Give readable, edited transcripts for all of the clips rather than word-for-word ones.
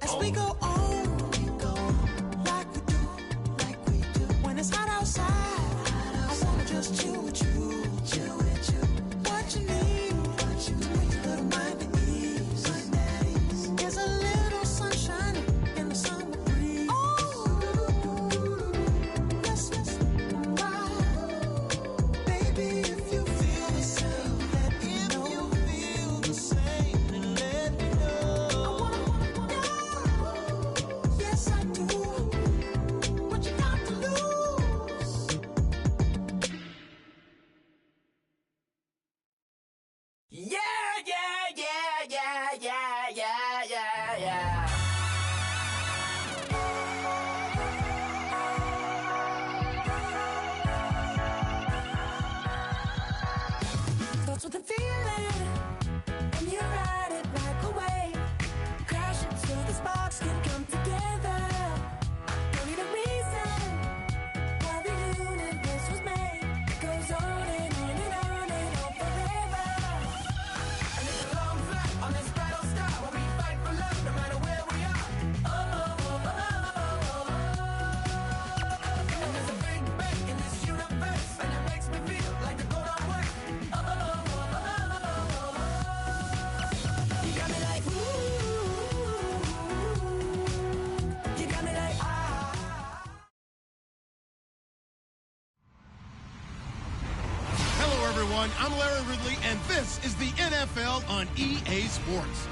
As we go on, like we do. When it's hot outside, I wanna just chill with you. What you need, to make your little mind at ease. There's a little sunshine in the summer breeze. Oh, let's ride. Baby, if you feel the same, let me know. If you feel the same, then let me know. I wanna know. Yes, I do. What you got to lose? Yeah. Starts with a feeling, and you ride it like a wave. Crash it so the sparks can come together. Don't need a reason why the universe was made. It goes on and on and on and on forever. And it's a long flight on this battle star where we fight for love no matter where we are. And there's a big bang in this universe, and it makes me feel like the go don't work. You got me like, ooh. You got me like, ah. Hello, everyone. I'm Larry Ridley, and this is the NFL on EA Sports.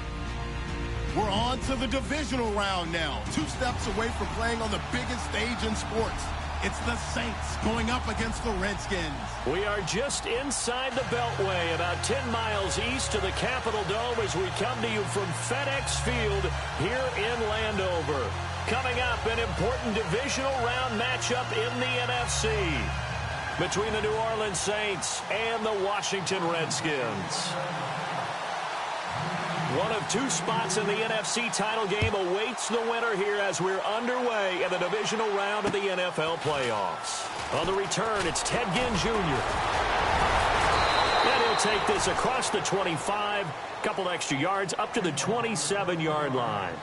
We're on to the divisional round now, 2 steps away from playing on the biggest stage in sports. It's the Saints going up against the Redskins. We are just inside the Beltway, about 10 miles east of the Capitol Dome as we come to you from FedEx Field here in Landover. Coming up, an important divisional round matchup in the NFC between the New Orleans Saints and the Washington Redskins. One of 2 spots in the NFC title game awaits the winner here as we're underway in the divisional round of the NFL playoffs. On the return, it's Ted Ginn Jr. And he'll take this across the 25, couple extra yards up to the 27-yard line.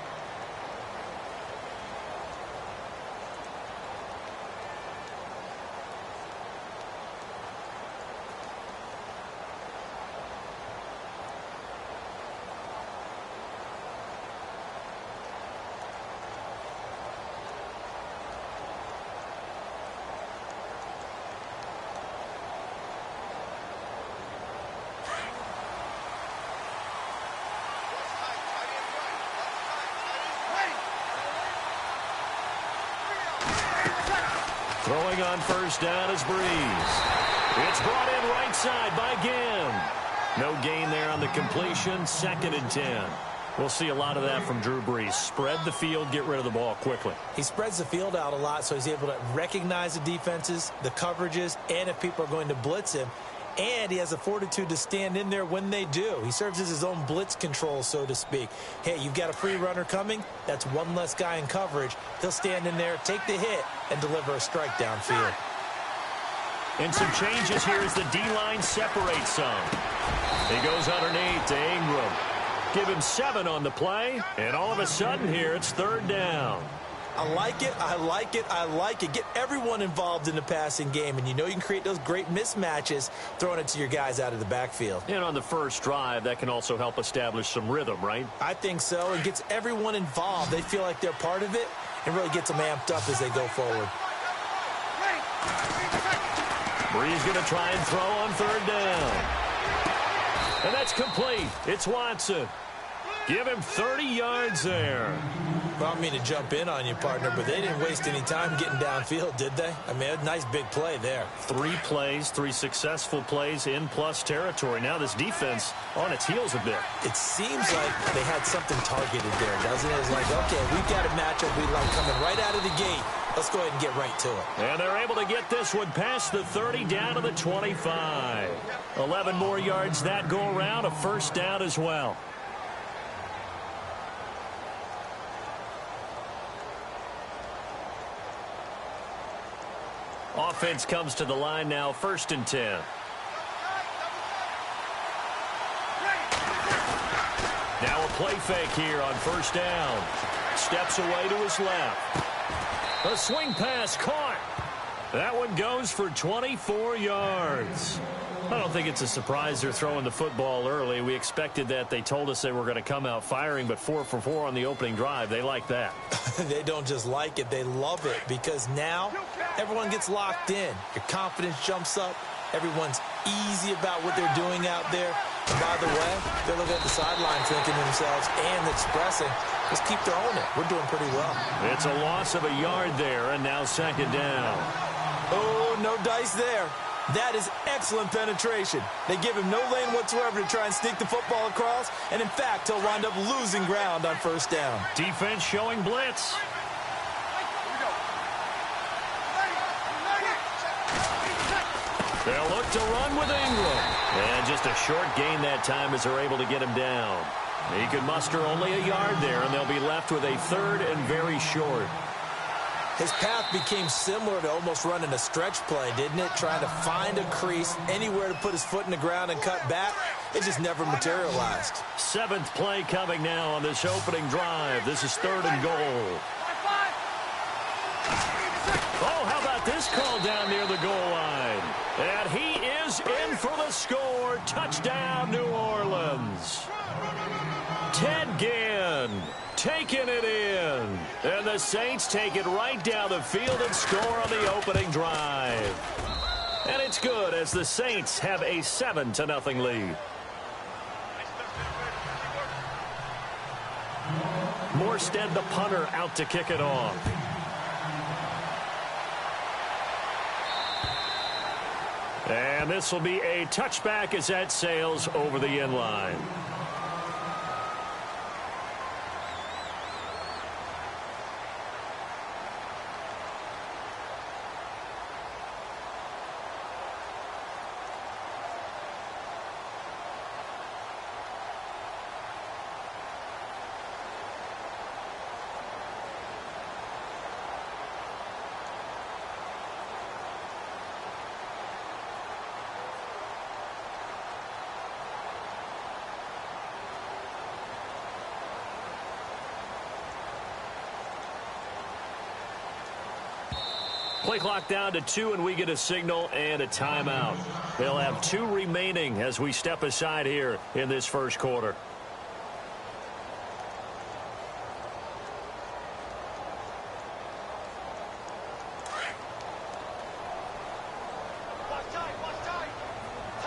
Throwing on first down is Breeze. It's brought in right side by Ginn. No gain there on the completion. 2nd and 10. We'll see a lot of that from Drew Brees. Spread the field, get rid of the ball quickly. He spreads the field out a lot, so he's able to recognize the defenses, the coverages, and if people are going to blitz him. And he has the fortitude to stand in there when they do. He serves as his own blitz control, so to speak. Hey, you've got a free runner coming. That's one less guy in coverage. He'll stand in there, take the hit, and deliver a strike downfield. And some changes here as the D-line separates some. He goes underneath to Ingram. Give him 7 on the play, and all of a sudden here it's 3rd down. I like it, I like it, I like it. Get everyone involved in the passing game, and you know you can create those great mismatches throwing it to your guys out of the backfield. And on the first drive, that can also help establish some rhythm, right? I think so. It gets everyone involved. They feel like they're part of it and really gets them amped up as they go forward. Brees going to try and throw on 3rd down. And that's complete. It's Watson. Give him 30 yards there. Well, I don't mean to jump in on you, partner, but they didn't waste any time getting downfield, did they? I mean, a nice big play there. 3 plays, 3 successful plays in plus territory. Now this defense on its heels a bit. It seems like they had something targeted there, doesn't it? It's like, okay, we've got a matchup we like coming right out of the gate. Let's go ahead and get right to it. And they're able to get this one past the 30 down to the 25. 11 more yards that go around, a first down as well. Offense comes to the line now, 1st and 10. Now a play fake here on first down. Steps away to his left. A swing pass caught. That one goes for 24 yards. I don't think it's a surprise they're throwing the football early. We expected that. They told us they were going to come out firing, but 4 for 4 on the opening drive. They like that. They don't just like it, they love it, because now everyone gets locked in. Your confidence jumps up. Everyone's easy about what they're doing out there. And by the way, they're looking at the sideline thinking to themselves and expressing, just keep throwing it. We're doing pretty well. It's a loss of a yard there, and now second down. Oh, no dice there. That is excellent penetration. They give him no lane whatsoever to try and sneak the football across, and in fact, he'll wind up losing ground on first down. Defense showing blitz. They'll look to run with Ingram. And just a short gain that time as they're able to get him down. He could muster only a yard there, and they'll be left with a third and very short. His path became similar to almost running a stretch play, didn't it? Trying to find a crease, anywhere to put his foot in the ground and cut back. It just never materialized. 7th play coming now on this opening drive. This is 3rd and goal. Oh, how about this call down near the goal line? And he is in for the score. Touchdown, New Orleans. Ted Ginn taking it in. And the Saints take it right down the field and score on the opening drive. And it's good as the Saints have a 7-0 lead. Morstead, the punter, out to kick it off. And this will be a touchback as that sails over the end line. Play clock down to 2, and we get a signal and a timeout. They'll have 2 remaining as we step aside here in this first quarter.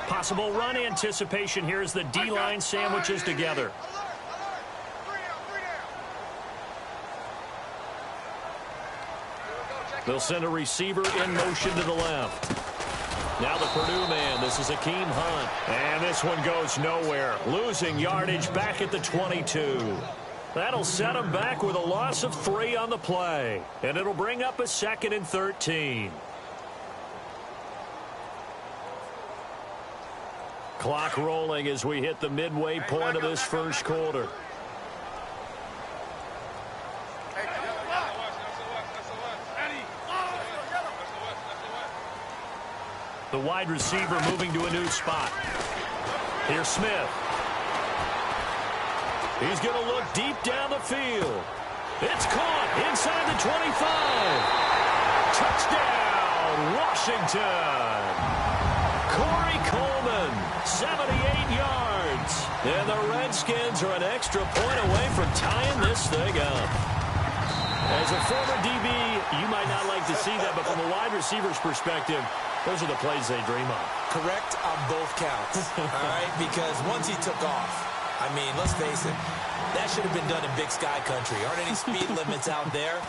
Possible run anticipation here as the D-line sandwiches together. They'll send a receiver in motion to the left. Now the Purdue man. This is Akeem Hunt. And this one goes nowhere. Losing yardage back at the 22. That'll set him back with a loss of 3 on the play. And it'll bring up a 2nd and 13. Clock rolling as we hit the midway point of this first quarter. The wide receiver moving to a new spot. Here's Smith. He's going to look deep down the field. It's caught inside the 25. Touchdown, Washington. Corey Coleman, 78 yards. And the Redskins are an extra point away from tying this thing up. As a former DB, you might not like to see that, but from a wide receiver's perspective, those are the plays they dream of. Correct on both counts, all right? Because once he took off, I mean, let's face it, that should have been done in Big Sky country. Aren't any speed limits out there?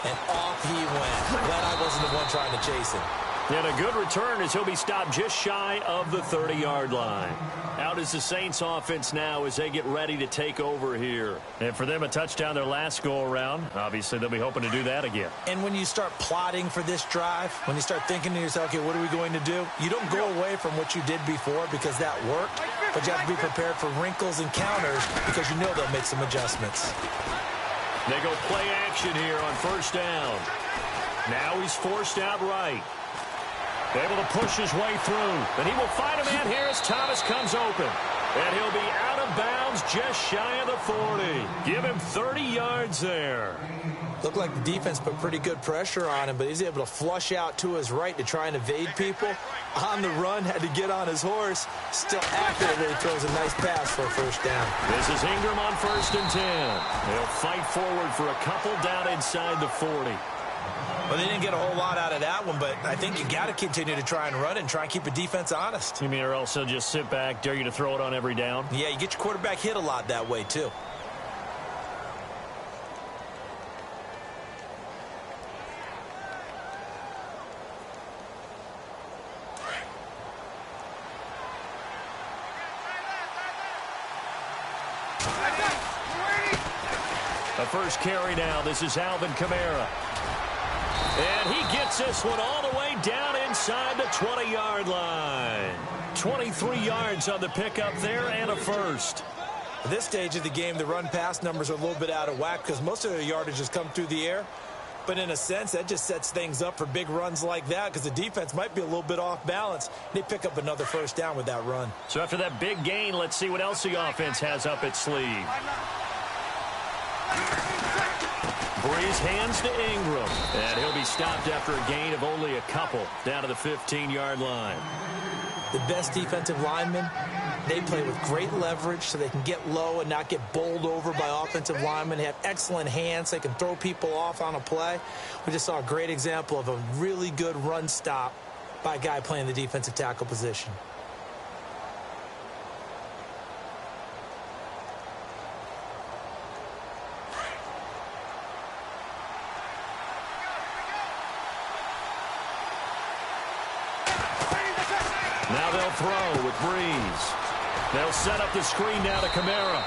And off he went. Glad I wasn't the one trying to chase him. And a good return as he'll be stopped just shy of the 30-yard line. Out is the Saints offense now as they get ready to take over here. And for them, a touchdown their last go-around. Obviously, they'll be hoping to do that again. And when you start plotting for this drive, when you start thinking to yourself, okay, what are we going to do? You don't go away from what you did before because that worked, but you have to be prepared for wrinkles and counters because you know they'll make some adjustments. They go play action here on first down. Now he's forced out right. Able to push his way through. And he will find a man here as Thomas comes open. And he'll be out of of bounds, just shy of the 40. Give him 30 yards there. Looked like the defense put pretty good pressure on him, but he's able to flush out to his right to try and evade people. On the run, had to get on his horse. Still accurately throws a nice pass for a first down. This is Ingram on 1st and 10. They'll fight forward for a couple down inside the 40. Well, they didn't get a whole lot out of that one, but I think you got to continue to try and run it and try and keep the defense honest. You mean or else they'll just sit back, dare you to throw it on every down? Yeah, you get your quarterback hit a lot that way, too. The first carry now. This is Alvin Kamara. And he gets this one all the way down inside the 20-yard line. 23 yards on the pickup there and a first. At this stage of the game, the run-pass numbers are a little bit out of whack because most of their yardage has come through the air. But in a sense, that just sets things up for big runs like that because the defense might be a little bit off balance. They pick up another first down with that run. So after that big gain, let's see what else the offense has up its sleeve. Breeze hands to Ingram, and he'll be stopped after a gain of only a couple down to the 15-yard line. The best defensive linemen, they play with great leverage so they can get low and not get bowled over by offensive linemen. They have excellent hands. They can throw people off on a play. We just saw a great example of a really good run stop by a guy playing the defensive tackle position. Now they'll throw with Breeze. They'll set up the screen now to Kamara.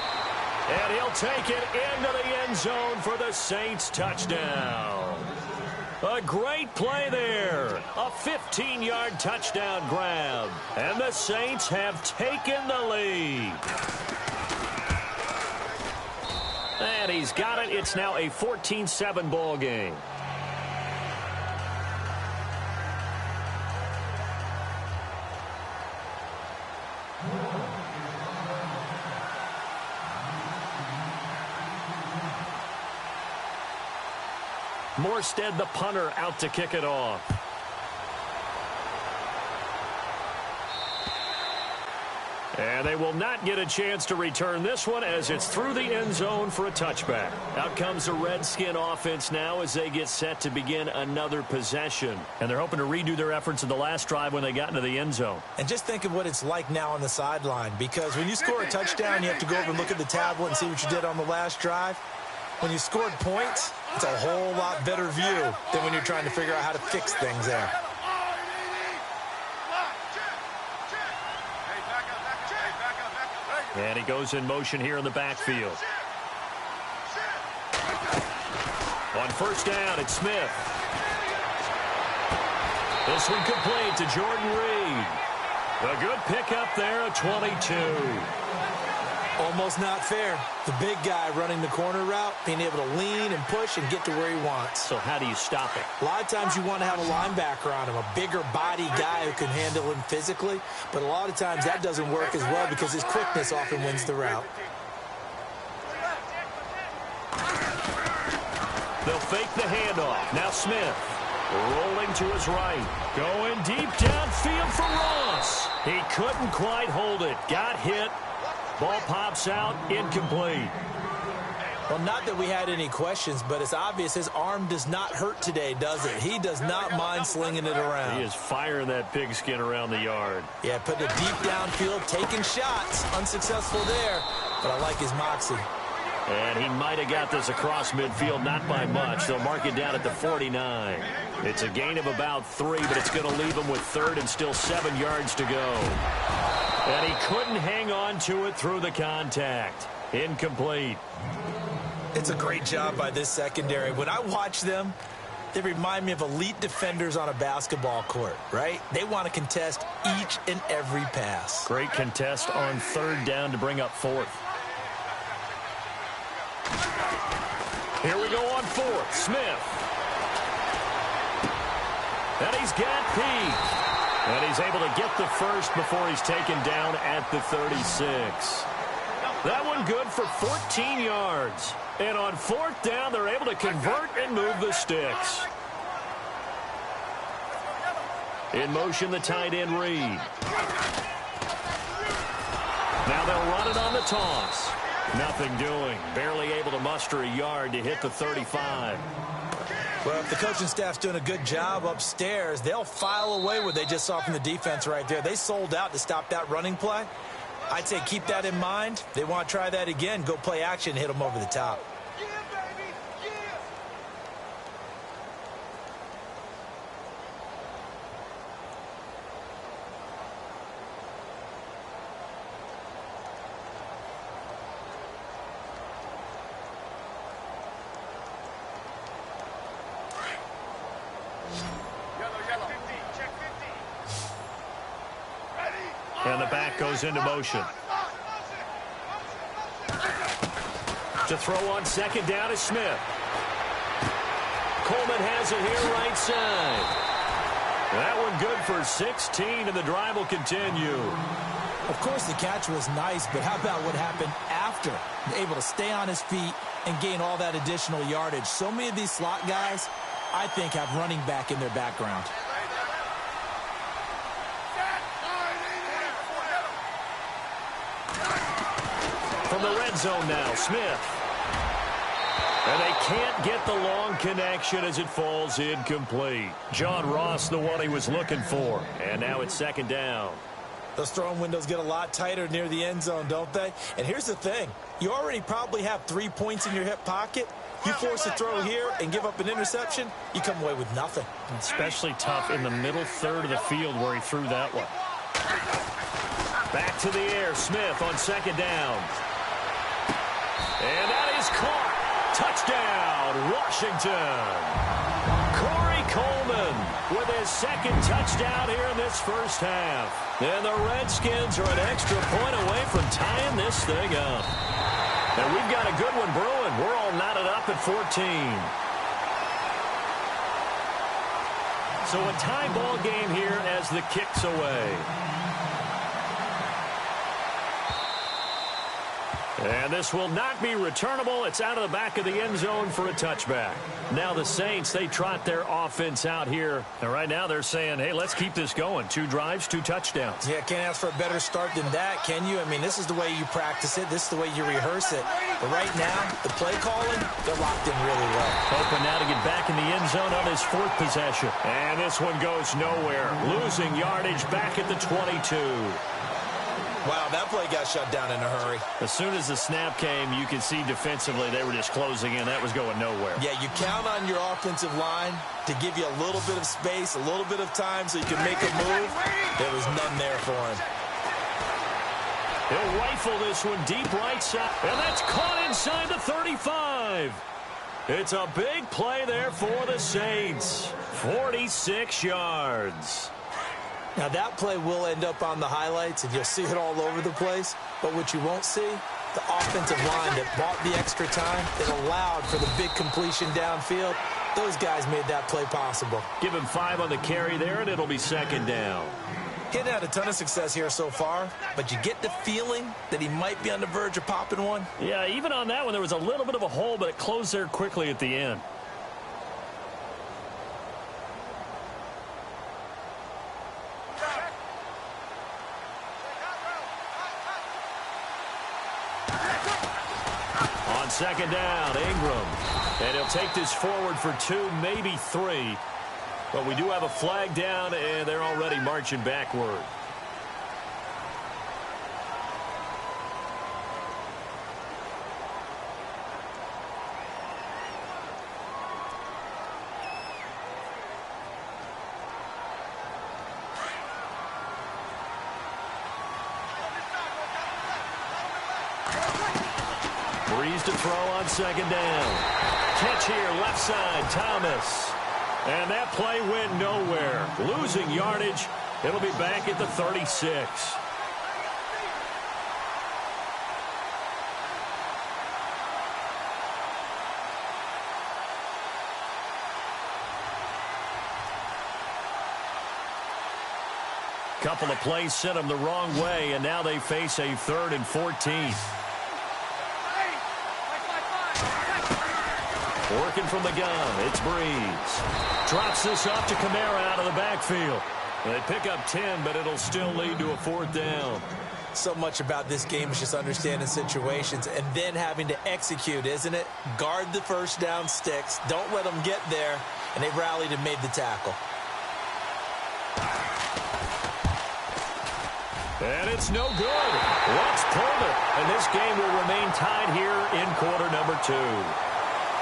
And he'll take it into the end zone for the Saints touchdown. A great play there. A 15-yard touchdown grab. And the Saints have taken the lead. And he's got it. It's now a 14-7 ball game. Morstead, the punter, out to kick it off. And they will not get a chance to return this one as it's through the end zone for a touchback. Out comes the Redskin offense now as they get set to begin another possession. And they're hoping to redo their efforts in the last drive when they got into the end zone. And just think of what it's like now on the sideline, because when you score a touchdown, you have to go over and look at the tablet and see what you did on the last drive. When you scored points, it's a whole lot better view than when you're trying to figure out how to fix things there. And he goes in motion here in the backfield. On first down, it's Smith. This one complete to Jordan Reed. A good pickup there at 22. Almost not fair. The big guy running the corner route, being able to lean and push and get to where he wants. So how do you stop it? A lot of times you want to have a linebacker on him, a bigger body guy who can handle him physically. But a lot of times that doesn't work as well because his quickness often wins the route. They'll fake the handoff. Now Smith rolling to his right. Going deep downfield for Ross. He couldn't quite hold it. Got hit. Ball pops out, incomplete. Well, not that we had any questions, but it's obvious his arm does not hurt today, does it? He does not mind slinging it around. He is firing that pigskin around the yard. Yeah, putting it deep downfield, taking shots. Unsuccessful there, but I like his moxie. And he might have got this across midfield, not by much. They'll mark it down at the 49. It's a gain of about 3, but it's going to leave him with 3rd and still 7 yards to go. And he couldn't hang on to it through the contact. Incomplete. It's a great job by this secondary. When I watch them, they remind me of elite defenders on a basketball court, right? They want to contest each and every pass. Great contest on 3rd down to bring up 4th. Here we go on 4th. Smith. And he's got Peake. And he's able to get the first before he's taken down at the 36. That one good for 14 yards. And on fourth down, they're able to convert and move the sticks. In motion, the tight end Reed. Now they'll run it on the toss. Nothing doing. Barely able to muster a yard to hit the 35. Well, if the coaching staff's doing a good job upstairs, they'll file away what they just saw from the defense right there. They sold out to stop that running play. I'd say keep that in mind. They want to try that again. Go play action, hit them over the top. And the back goes into motion. To throw on second down is Smith. Coleman has it here right side. That one good for 16, and the drive will continue. Of course, the catch was nice, but how about what happened after? Able to stay on his feet and gain all that additional yardage. So many of these slot guys, I think, have running back in their background. From the red zone now, Smith. And they can't get the long connection as it falls incomplete. John Ross, the one he was looking for. And now it's second down. Those throwing windows get a lot tighter near the end zone, don't they? And here's the thing. You already probably have 3 points in your hip pocket. You force a throw here and give up an interception, you come away with nothing. Especially tough in the middle third of the field where he threw that one. Back to the air, Smith on second down. And that is caught. Touchdown, Washington. Corey Coleman with his second touchdown here in this first half. And the Redskins are an extra point away from tying this thing up. And we've got a good one brewing. We're all knotted up at 14. So a tie ball game here as the kick's away. And this will not be returnable. It's out of the back of the end zone for a touchback. Now the Saints, they trot their offense out here. And right now they're saying, hey, let's keep this going. 2 drives, 2 touchdowns. Yeah, can't ask for a better start than that, can you? I mean, this is the way you practice it. This is the way you rehearse it. But right now, the play calling, they're locked in really well. Hoping now to get back in the end zone on his 4th possession. And this one goes nowhere. Losing yardage back at the 22. Wow, that play got shut down in a hurry. As soon as the snap came, you could see defensively they were just closing in. That was going nowhere. Yeah, you count on your offensive line to give you a little bit of space, a little bit of time so you can make a move. There was none there for him. He'll rifle this one deep right side. And that's caught inside the 35. It's a big play there for the Saints. 46 yards. Now, that play will end up on the highlights, and you'll see it all over the place. But what you won't see, the offensive line that bought the extra time, that allowed for the big completion downfield, those guys made that play possible. Give him 5 on the carry there, and it'll be second down. He hadn't had a ton of success here so far, but you get the feeling that he might be on the verge of popping one. Yeah, even on that one, there was a little bit of a hole, but it closed there quickly at the end. On second down, Ingram. And he'll take this forward for 2, maybe 3. But we do have a flag down, and they're already marching backward. Breeze to throw on second down. Catch here, left side, Thomas. And that play went nowhere. Losing yardage. It'll be back at the 36. Couple of plays sent them the wrong way, and now they face a 3rd and 14. Working from the gun, it's Breeze. Drops this off to Kamara out of the backfield. They pick up 10, but it'll still lead to a 4th down. So much about this game is just understanding situations and then having to execute, isn't it? Guard the first down sticks. Don't let them get there. And they rallied and made the tackle. And it's no good. Let's pull it. And this game will remain tied here in quarter number 2.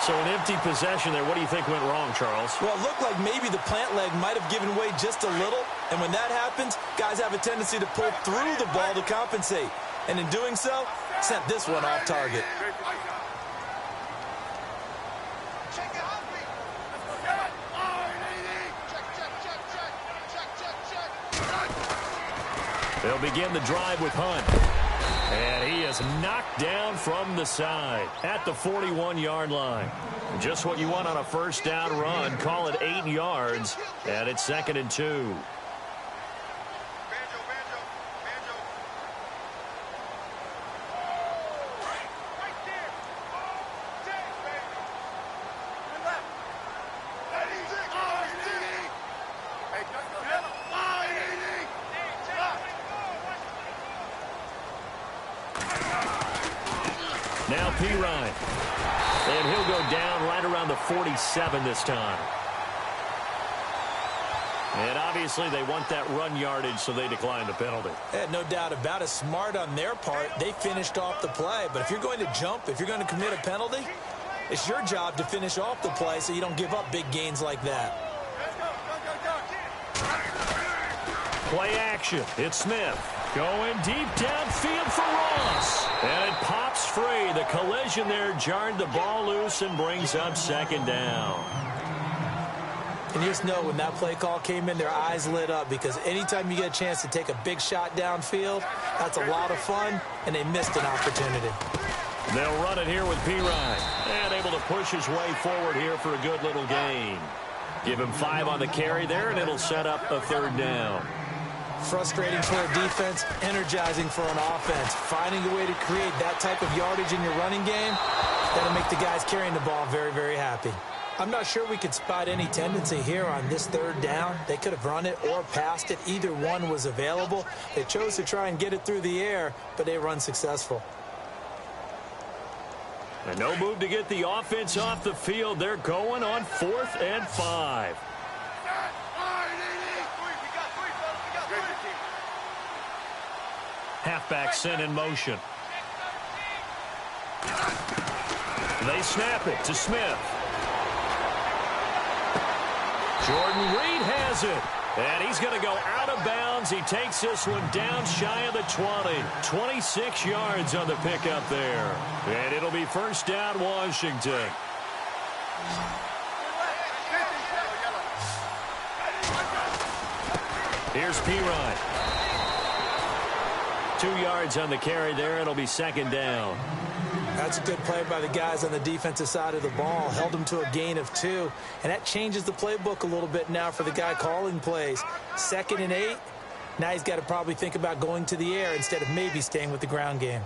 So an empty possession there. What do you think went wrong, Charles? Well, it looked like maybe the plant leg might have given way just a little. And when that happens, guys have a tendency to pull through the ball to compensate. And in doing so, sent this one off target. They'll begin the drive with Hunt. And he is knocked down from the side at the 41-yard line. Just what you want on a first down run. Call it 8 yards, and it's 2nd and 2. Now Pirine. And he'll go down right around the 47 this time. And obviously they want that run yardage, so they decline the penalty. No doubt about it. Smart on their part. They finished off the play. But if you're going to jump, if you're going to commit a penalty, it's your job to finish off the play so you don't give up big gains like that. Play action. It's Smith. Going deep downfield for Ross. And it pops free. The collision there jarred the ball loose and brings up 2nd down. And you just know when that play call came in, their eyes lit up because anytime you get a chance to take a big shot downfield, that's a lot of fun, and they missed an opportunity. They'll run it here with Pirine. And able to push his way forward here for a good little gain. Give him 5 on the carry there, and it'll set up a 3rd down. Frustrating for a defense, energizing for an offense. Finding a way to create that type of yardage in your running game, that'll make the guys carrying the ball very, very happy. I'm not sure we could spot any tendency here on this 3rd down. They could have run it or passed it. Either one was available. They chose to try and get it through the air, but they were unsuccessful. And no move to get the offense off the field. They're going on 4th and 5. Halfback sent in motion. They snap it to Smith. Jordan Reed has it. And he's going to go out of bounds. He takes this one down shy of the 20. 26 yards on the pickup there. And it'll be 1st down Washington. Here's Pirine. 2 yards on the carry there. It'll be 2nd down. That's a good play by the guys on the defensive side of the ball. Held them to a gain of 2. And that changes the playbook a little bit now for the guy calling plays. 2nd and 8. Now he's got to probably think about going to the air instead of maybe staying with the ground game.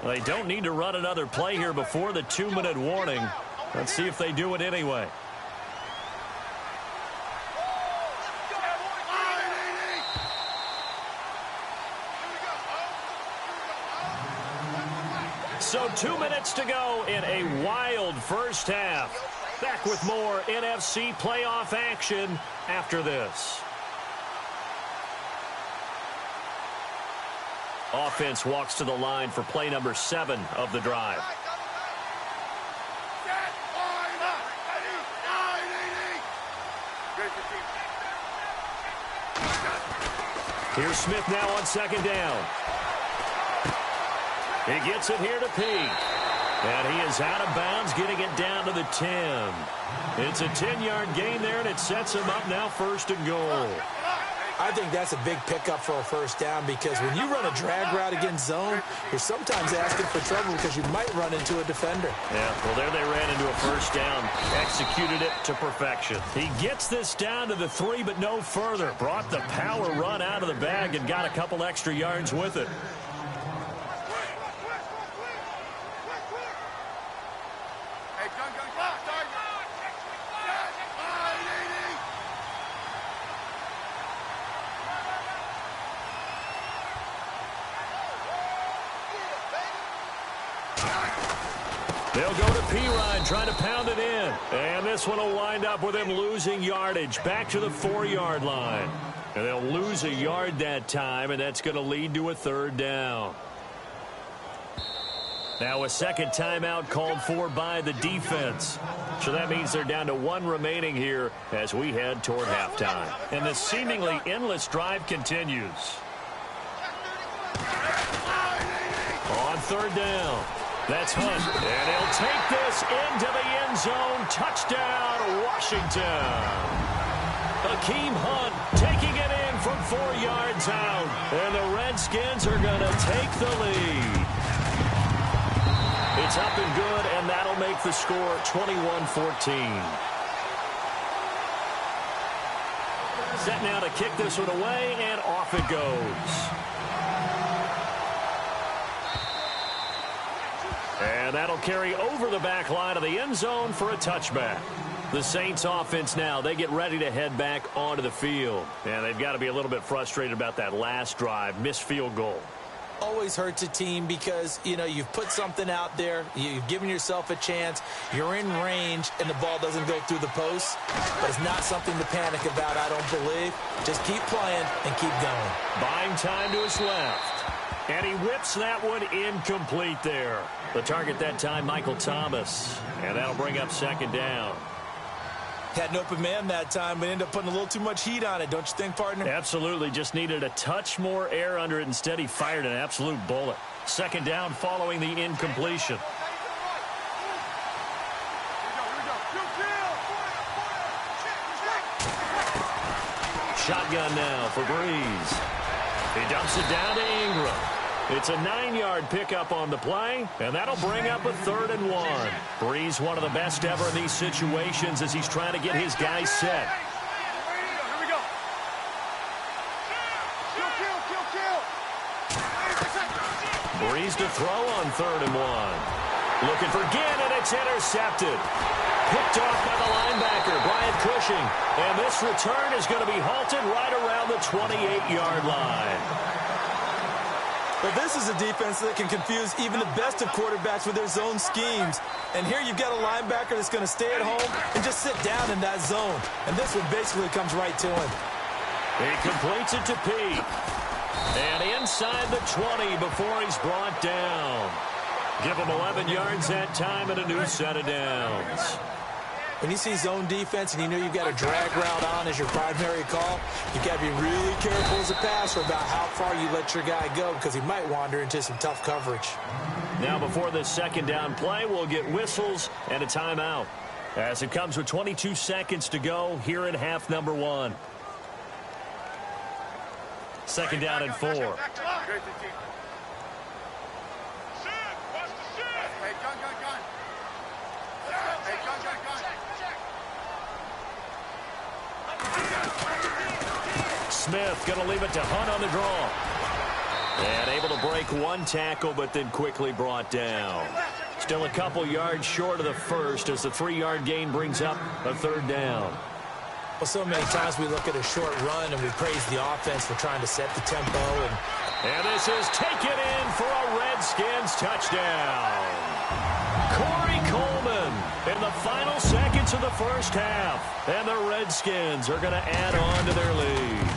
Well, they don't need to run another play here before the 2-minute warning. Let's see if they do it anyway. So 2 minutes to go in a wild first half. Back with more NFC playoff action after this. Offense walks to the line for play number 7 of the drive. Here's Smith now on 2nd down. He gets it here to Peake. And he is out of bounds, getting it down to the 10. It's a 10-yard gain there, and it sets him up now 1st and goal. I think that's a big pickup for a 1st down because when you run a drag route against zone, you're sometimes asking for trouble because you might run into a defender. Yeah, well, there they ran into a 1st down. Executed it to perfection. He gets this down to the 3, but no further. Brought the power run out of the bag and got a couple extra yards with it. They'll go to Pirine, trying to pound it in. And this one will wind up with him losing yardage back to the 4-yard line. And they'll lose a yard that time, and that's going to lead to a 3rd down. Now a second timeout called for by the defense. So that means they're down to 1 remaining here as we head toward halftime. And the seemingly endless drive continues. On 3rd down, that's Hunt. And he'll take this into the end zone. Touchdown, Washington. Hakeem Hunt taking it in from 4 yards out. And the Redskins are going to take the lead. It's up and good, and that'll make the score 21-14. Set now to kick this one away, and off it goes. And that'll carry over the back line of the end zone for a touchback. The Saints offense now, they get ready to head back onto the field. And they've got to be a little bit frustrated about that last drive, missed field goal. Always hurts a team because, you know, you've put something out there, you've given yourself a chance, you're in range, and the ball doesn't go through the post. But it's not something to panic about, I don't believe. Just keep playing and keep going. Buying time to his left. And he whips that one incomplete there. The target that time, Michael Thomas. And that'll bring up 2nd down. Had an open man that time, but ended up putting a little too much heat on it, don't you think, partner? Absolutely. Just needed a touch more air under it. Instead, he fired an absolute bullet. 2nd down following the incompletion. Shotgun now for Breeze. He dumps it down to Ingram. It's a 9-yard pickup on the play, and that'll bring up a 3rd and 1. Breeze, one of the best ever in these situations as he's trying to get his guys set. Breeze to throw on 3rd and 1. Looking for Ginn, and it's intercepted. Picked off by the linebacker, Brian Cushing. And this return is going to be halted right around the 28-yard line. But this is a defense that can confuse even the best of quarterbacks with their zone schemes. And here you've got a linebacker that's going to stay at home and just sit down in that zone. And this one basically comes right to him. He completes it to Pete. And inside the 20 before he's brought down. Give him 11 yards that time and a new set of downs. When you see zone defense and you know you've got a drag route on as your primary call, you've got to be really careful as a passer about how far you let your guy go because he might wander into some tough coverage. Now before this 2nd down play, we'll get whistles and a timeout as it comes with 22 seconds to go here in half number 1. 2nd down and 4. Smith going to leave it to Hunt on the draw. And able to break 1 tackle, but then quickly brought down. Still a couple yards short of the first as the 3-yard gain brings up a 3rd down. Well, so many times we look at a short run and we praise the offense for trying to set the tempo. And this is taken in for a Redskins touchdown. Corey Coleman in the final seconds of the first half. And the Redskins are going to add on to their lead.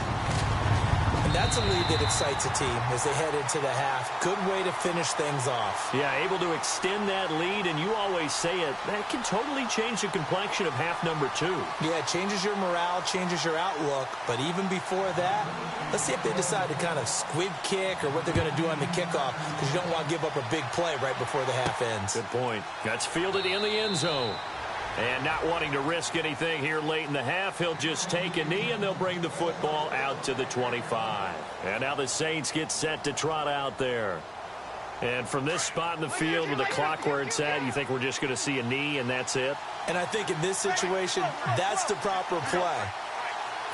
And that's a lead that excites a team as they head into the half. Good way to finish things off. Yeah, able to extend that lead, and you always say it, that can totally change the complexion of half number 2. Yeah, it changes your morale, changes your outlook. But even before that, let's see if they decide to kind of squib kick or what they're going to do on the kickoff, because you don't want to give up a big play right before the half ends. Good point. That's fielded in the end zone. And not wanting to risk anything here late in the half, he'll just take a knee, and they'll bring the football out to the 25. And now the Saints get set to trot out there. And from this spot in the field with the clock where it's at, you think we're just going to see a knee and that's it? And I think in this situation, that's the proper play.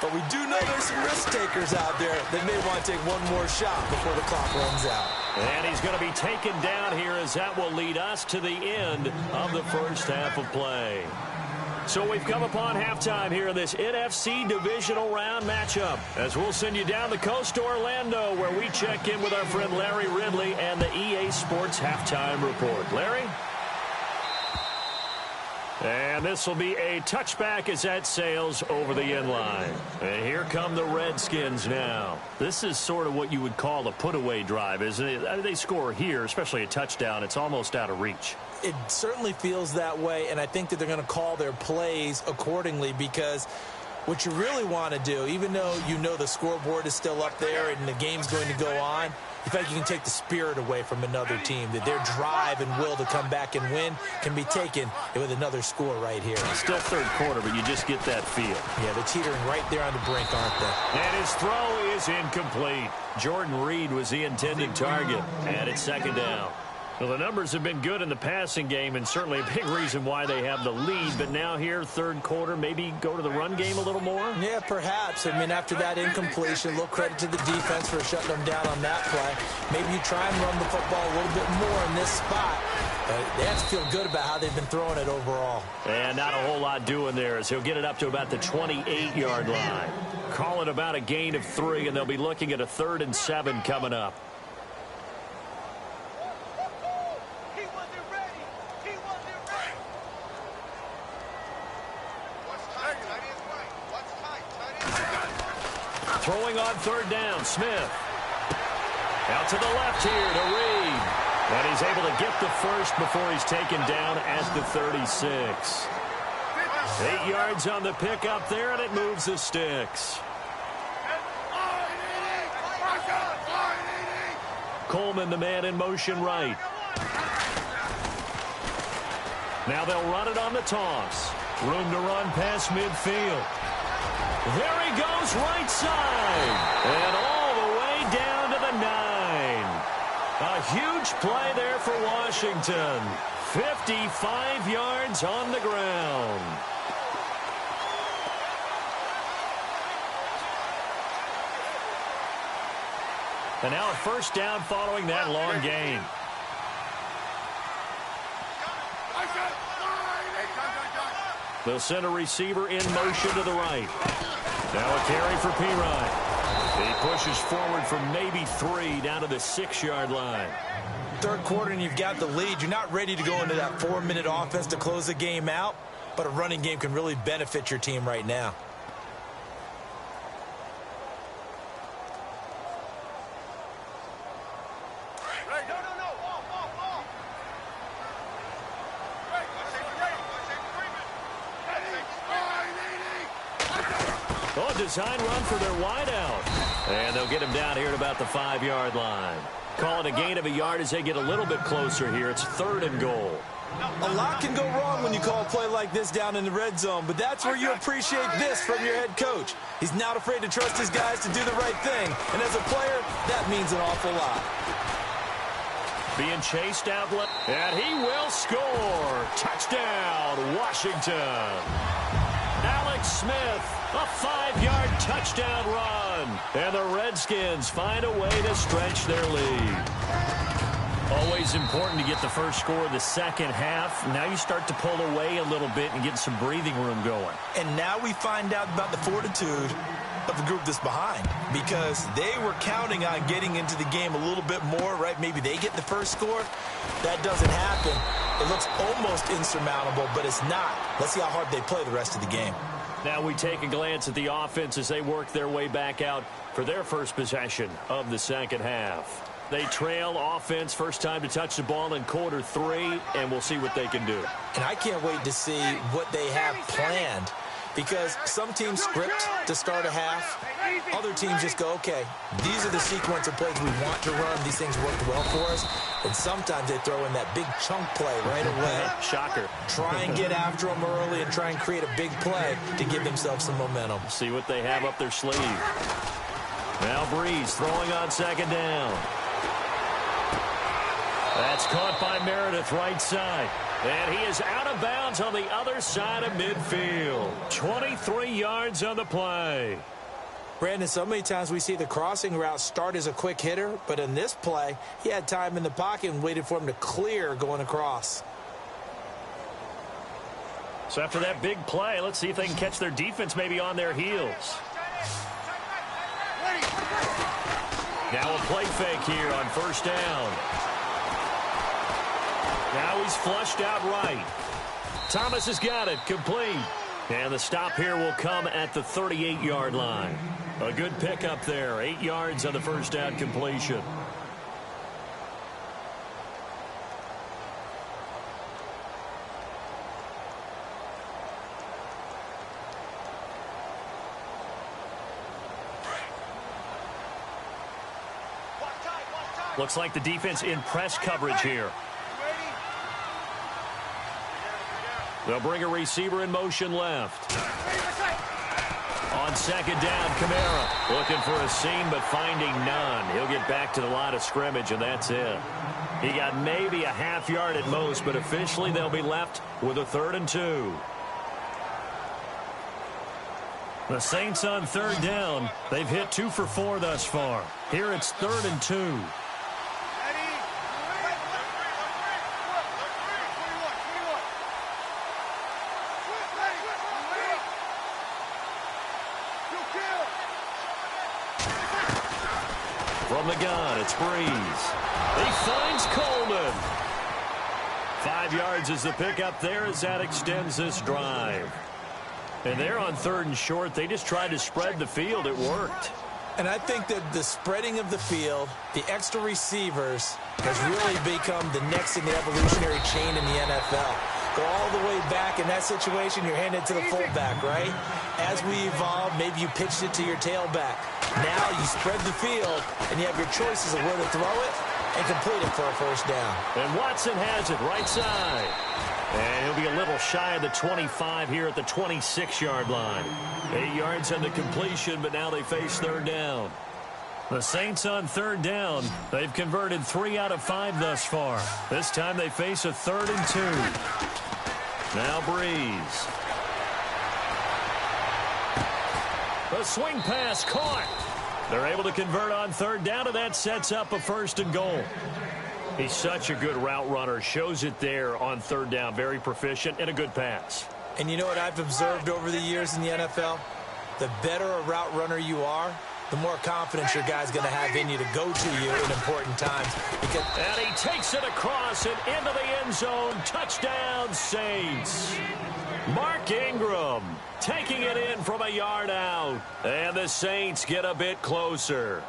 But we do know there's some risk takers out there that may want to take one more shot before the clock runs out. And he's going to be taken down here as that will lead us to the end of the first half of play. So we've come upon halftime here in this NFC divisional round matchup, as we'll send you down the coast to Orlando, where we check in with our friend Larry Ridley and the EA Sports Halftime Report. Larry? And this will be a touchback as that sails over the inline. And here come the Redskins now. This is sort of what you would call a put-away drive, isn't it? They score here, especially a touchdown. It's almost out of reach. It certainly feels that way, and I think that they're going to call their plays accordingly, because what you really want to do, even though you know the scoreboard is still up there and the game's going to go on, in fact, you can take the spirit away from another team, that their drive and will to come back and win can be taken with another score right here. Still third quarter, but you just get that feel. Yeah, they're teetering right there on the brink, aren't they? And his throw is incomplete. Jordan Reed was the intended target, and it's second down. Well, the numbers have been good in the passing game, and certainly a big reason why they have the lead. But now here, third quarter, maybe go to the run game a little more? Yeah, perhaps. I mean, after that incompletion, a little credit to the defense for shutting them down on that play. Maybe you try and run the football a little bit more in this spot. They have to feel good about how they've been throwing it overall. And not a whole lot doing there, as he'll get it up to about the 28-yard line. Call it about a gain of 3, and they'll be looking at a 3rd and 7 coming up. Throwing on third down, Smith. Out to the left here to Reed. And he's able to get the first before he's taken down at the 36. 8 yards on the pickup there, and it moves the sticks. Coleman, the man in motion right. Now they'll run it on the toss. Room to run past midfield. There he goes, right side. And all the way down to the 9. A huge play there for Washington. 55 yards on the ground. And now a first down following that long gain. They'll send a receiver in motion to the right. Now a carry for Pirine. He pushes forward for maybe 3 down to the 6-yard line. Third quarter and you've got the lead. You're not ready to go into that 4-minute offense to close the game out, but a running game can really benefit your team right now. Design run for their wideout. And they'll get him down here at about the 5-yard line. Call it a gain of a yard as they get a little bit closer here. It's 3rd and goal. A lot can go wrong when you call a play like this down in the red zone, but that's where you appreciate this from your head coach. He's not afraid to trust his guys to do the right thing, and as a player, that means an awful lot. Being chased out left, and he will score. Touchdown, Washington. Alex Smith, a 5-yard touchdown run. And the Redskins find a way to stretch their lead. Always important to get the first score of the second half. Now you start to pull away a little bit and get some breathing room going. And now we find out about the fortitude of the group that's behind, because they were counting on getting into the game a little bit more, right? Maybe they get the first score. That doesn't happen. It looks almost insurmountable, but it's not. Let's see how hard they play the rest of the game. Now we take a glance at the offense as they work their way back out for their first possession of the second half. They trail offense, first time to touch the ball in quarter 3, and we'll see what they can do. And I can't wait to see what they have planned, because some teams script to start a half. Other teams just go, okay, these are the sequence of plays we want to run. These things worked well for us. And sometimes they throw in that big chunk play right away. Shocker. Try and get after them early and try and create a big play to give themselves some momentum. See what they have up their sleeve. Now Breeze throwing on second down. That's caught by Meredith right side. And he is out of bounds on the other side of midfield. 23 yards on the play. Brandon, so many times we see the crossing route start as a quick hitter, but in this play, he had time in the pocket and waited for him to clear going across. So after that big play, let's see if they can catch their defense maybe on their heels. Now a play fake here on first down. Now he's flushed out right. Thomas has got it, complete. And the stop here will come at the 38-yard line. A good pickup there, 8 yards on the first down completion. Looks like the defense in press coverage here. They'll bring a receiver in motion left. On second down, Kamara looking for a seam but finding none. He'll get back to the line of scrimmage, and that's it. He got maybe a half yard at most, but officially they'll be left with a 3rd and 2. The Saints on third down. They've hit 2 for 4 thus far. Here it's 3rd and 2. From the gun, it's Breeze. He finds Coleman. 5 yards is the pickup there as that extends this drive. And they're on 3rd and short. They just tried to spread the field. It worked. And I think that the spreading of the field, the extra receivers, has really become the next in the evolutionary chain in the NFL. Go all the way back in that situation, you're handed to the fullback, right? As we evolve, maybe you pitched it to your tailback. Now you spread the field, and you have your choices of where to throw it and complete it for a first down. And Watson has it right side. And he'll be a little shy of the 25 here at the 26-yard line. 8 yards on the completion, but now they face 3rd down. The Saints on 3rd down. They've converted 3 out of 5 thus far. This time they face a 3rd and 2. Now Breeze. The swing pass caught. They're able to convert on 3rd down, and that sets up a 1st and goal. He's such a good route runner. Shows it there on 3rd down. Very proficient and a good pass. And you know what I've observed over the years in the NFL? The better a route runner you are, the more confidence your guy's going to have in you to go to you in important times. And he takes it across and into the end zone. Touchdown, Saints. Mark Ingram taking it in from a yard out. And the Saints get a bit closer.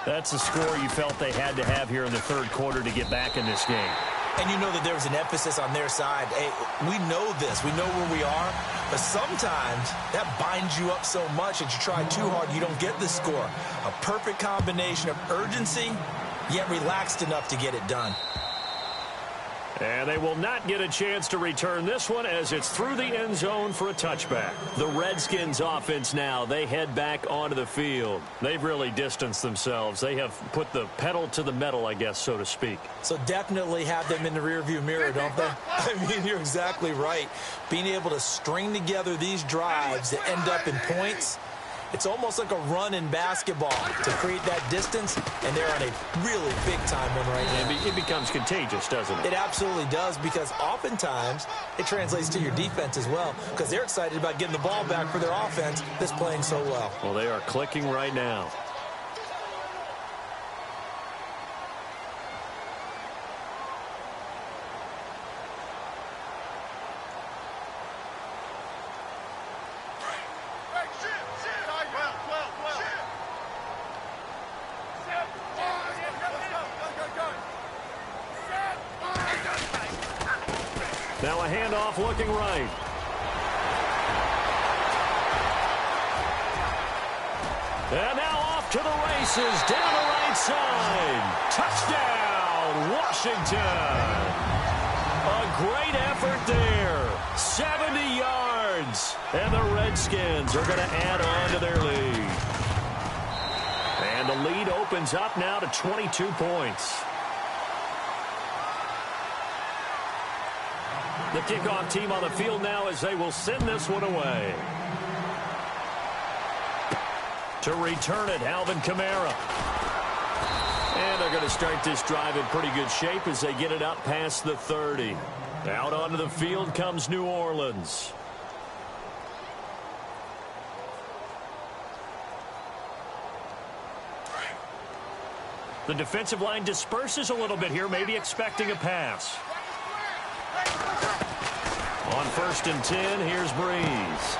That's the score you felt they had to have here in the 3rd quarter to get back in this game. And you know that there was an emphasis on their side. Hey, we know this. We know where we are. But sometimes that binds you up so much that you try too hard, you don't get the score. A perfect combination of urgency, yet relaxed enough to get it done. And they will not get a chance to return this one as it's through the end zone for a touchback. The Redskins offense now, they head back onto the field. They've really distanced themselves. They have put the pedal to the metal, I guess, so to speak. So definitely have them in the rearview mirror, don't they? I mean, you're exactly right. Being able to string together these drives that end up in points, it's almost like a run in basketball to create that distance, and they're on a really big-time one right now. It becomes contagious, doesn't it? It absolutely does, because oftentimes it translates to your defense as well, because they're excited about getting the ball back for their offense that's playing so well. Well, they are clicking right now. Now a handoff looking right. And now off to the races, down the right side. Touchdown, Washington. A great effort there. 70 yards. And the Redskins are going to add on to their lead. And the lead opens up now to 22 points. The kickoff team on the field now as they will send this one away. To return it, Alvin Kamara. And they're going to start this drive in pretty good shape as they get it up past the 30. Out onto the field comes New Orleans. The defensive line disperses a little bit here, maybe expecting a pass. On 1st and 10, here's Breeze.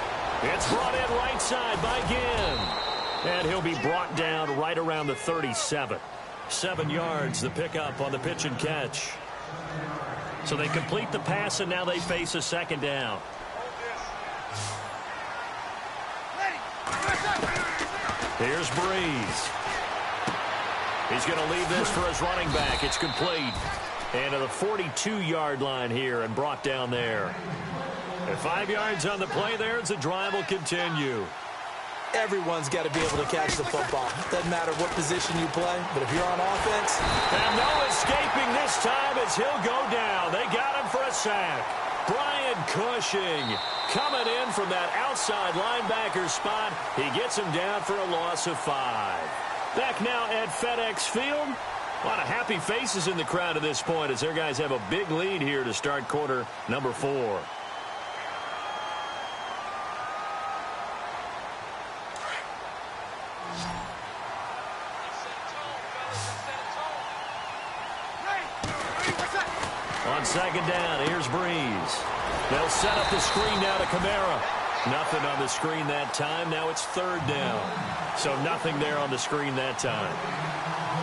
It's brought in right side by Ginn. And he'll be brought down right around the 37. 7 yards, the pickup on the pitch and catch. So they complete the pass, and now they face a second down. Here's Breeze. He's going to leave this for his running back. It's complete. And to the 42-yard line here and brought down there. At 5 yards on the play there as the drive will continue. Everyone's got to be able to catch the football. Doesn't matter what position you play, but if you're on offense. And no escaping this time as he'll go down. They got him for a sack. Brian Cushing coming in from that outside linebacker spot. He gets him down for a loss of 5. Back now at FedEx Field. A lot of happy faces in the crowd at this point as their guys have a big lead here to start quarter number 4. On 2nd down, here's Breeze. They'll set up the screen now to Kamara. Nothing on the screen that time. Now it's 3rd down. So nothing there on the screen that time.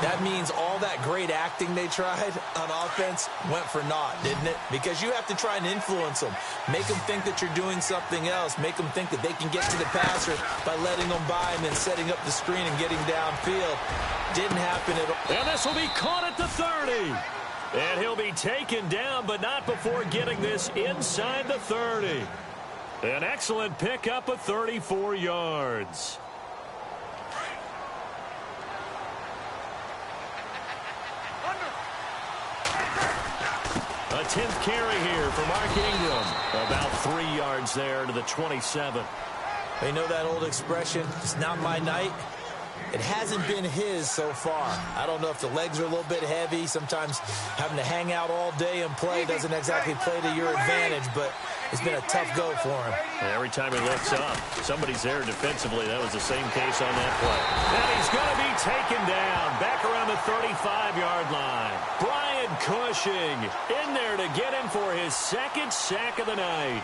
That means all that great acting they tried on offense went for naught, didn't it? Because you have to try and influence them. Make them think that you're doing something else. Make them think that they can get to the passer by letting them by and then setting up the screen and getting downfield. Didn't happen at all. And this will be caught at the 30. And he'll be taken down, but not before getting this inside the 30. An excellent pickup of 34 yards. A 10th carry here for Mark Ingram. About 3 yards there to the 27. You know that old expression, it's not my night? It hasn't been his so far. I don't know if the legs are a little bit heavy. Sometimes having to hang out all day and play doesn't exactly play to your advantage, but it's been a tough go for him. Every time he looks up, somebody's there defensively. That was the same case on that play. And he's going to be taken down back around the 35-yard line. Brian Cushing in there to get him for his 2nd sack of the night.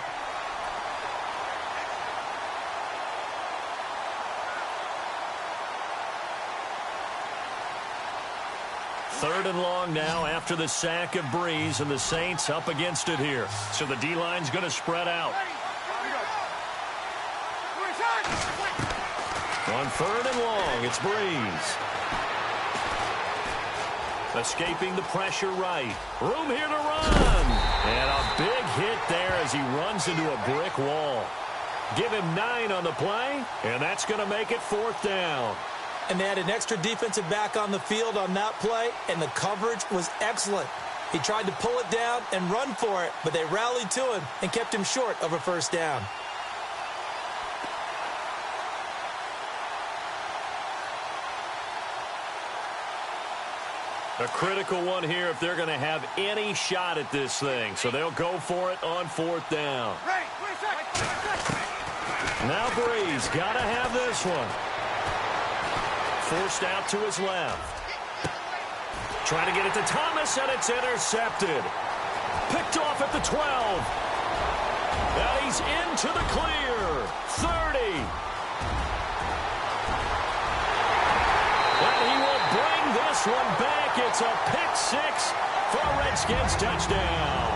Third and long now after the sack of Breeze, and the Saints up against it here. So the D-line's going to spread out. On 3rd and long, it's Breeze. Escaping the pressure right. Room here to run. And a big hit there as he runs into a brick wall. Give him 9 on the play, and that's going to make it 4th down. And they had an extra defensive back on the field on that play, and the coverage was excellent. He tried to pull it down and run for it, but they rallied to him and kept him short of a 1st down. A critical one here if they're going to have any shot at this thing. So they'll go for it on 4th down. Now Breeze got to have this one. Forced out to his left. Trying to get it to Thomas, and it's intercepted. Picked off at the 12. And he's into the clear. 30. And he will bring this one back. It's a pick 6 for a Redskins touchdown.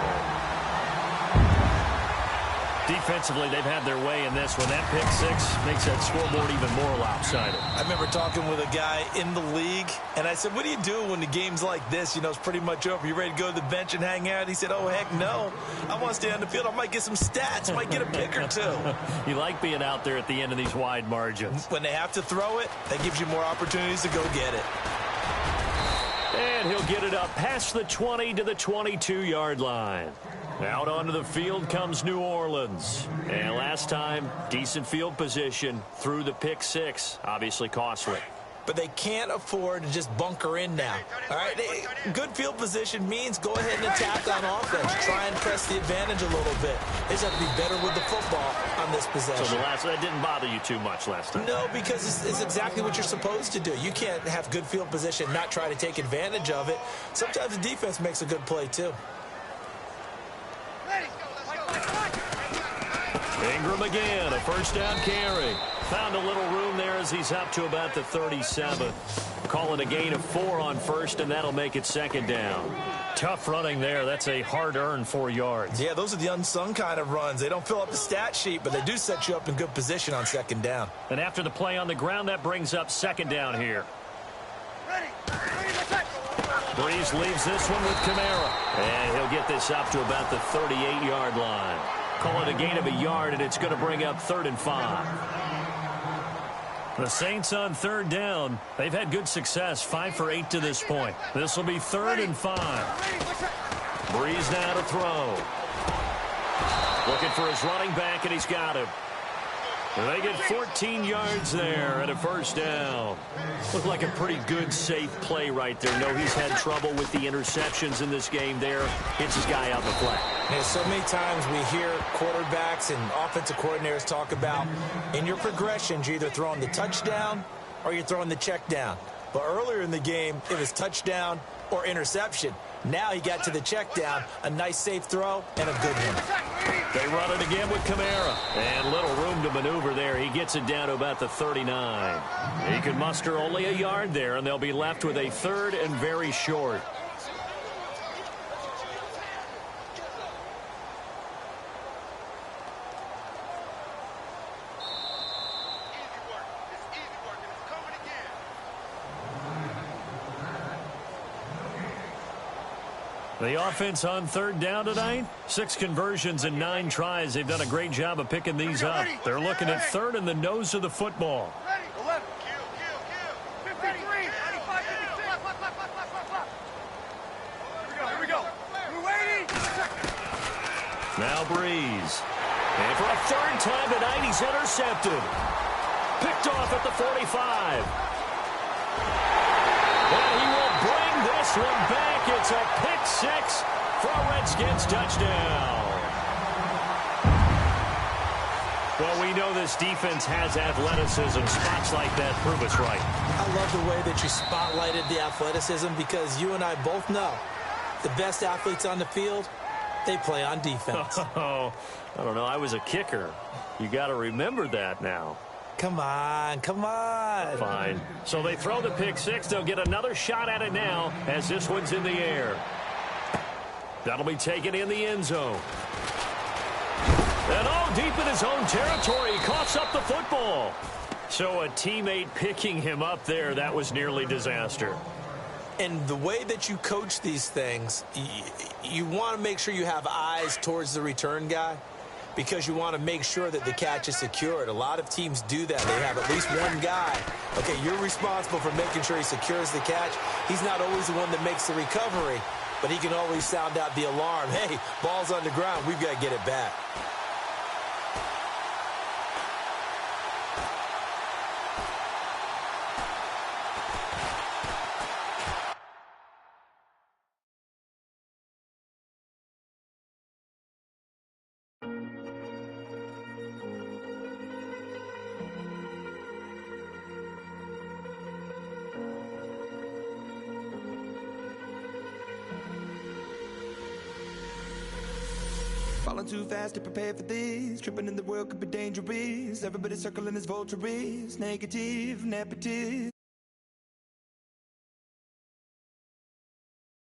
Defensively, they've had their way in this one. That pick 6 makes that scoreboard even more lopsided. I remember talking with a guy in the league, and I said, what do you do when the game's like this? You know, it's pretty much over. You ready to go to the bench and hang out? He said, oh, heck no. I want to stay on the field. I might get some stats. I might get a pick or 2. You like being out there at the end of these wide margins. When they have to throw it, that gives you more opportunities to go get it. And he'll get it up past the 20 to the 22-yard line. Out onto the field comes New Orleans. And last time, decent field position through the pick 6. Obviously costly. but they can't afford to just bunker in now. All right, good field position means go ahead and attack on offense. Try and press the advantage a little bit. They just have to be better with the football on this possession. So that didn't bother you too much last time? No, because it's exactly what you're supposed to do. You can't have good field position, not try to take advantage of it. Sometimes the defense makes a good play, too. Ingram again, a first down carry. Found a little room there as he's up to about the 37. Call it a gain of 4 on first, and that'll make it second down. Tough running there. That's a hard-earned 4 yards. Yeah, those are the unsung kind of runs. They don't fill up the stat sheet, but they do set you up in good position on second down. And after the play on the ground, that brings up second down here. Breeze leaves this one with Kamara. And he'll get this up to about the 38-yard line. Call it a gain of a yard, and it's going to bring up 3rd and 5. The Saints on third down. They've had good success, 5 for 8 to this point. This will be 3rd and 5. Breeze now to throw. Looking for his running back, and he's got him. And they get 14 yards there and a first down. Looked like a pretty good, safe play right there. No, he's had trouble with the interceptions in this game there. Hits his guy out the flat. Yeah, so many times we hear quarterbacks and offensive coordinators talk about in your progressions, you're either throwing the touchdown or you're throwing the check down. But earlier in the game, it was touchdown or interception. Now he got to the check down, a nice safe throw, and a good one. They run it again with Kamara. And little room to maneuver there. He gets it down to about the 39. He can muster only a yard there, and they'll be left with a 3rd and very short. The offense on third down tonight, 6 conversions and 9 tries. They've done a great job of picking these up. They're looking at 3rd in the nose of the football. Now Breeze. And for a 3rd time tonight, he's intercepted. Picked off at the 45. And he will bring this one back. It's a pick 6 for a Redskins touchdown. Well, we know this defense has athleticism. Spots like that prove us right. I love the way that you spotlighted the athleticism because you and I both know the best athletes on the field, they play on defense. Oh, I don't know. I was a kicker. You got to remember that now. Come on, come on. Fine. So they throw the pick 6. They'll get another shot at it now as this one's in the air. That'll be taken in the end zone. And all deep in his own territory, he coughs up the football. So a teammate picking him up there, that was nearly disaster. And the way that you coach these things, you want to make sure you have eyes towards the return guy, because you want to make sure that the catch is secured. A lot of teams do that. They have at least one guy. Okay, you're responsible for making sure he secures the catch. He's not always the one that makes the recovery, but he can always sound out the alarm. Hey, ball's on the ground. We've got to get it back. Falling too fast to prepare for this. Tripping in the world could be dangerous. Everybody circling as vultures. Negative, nepotism.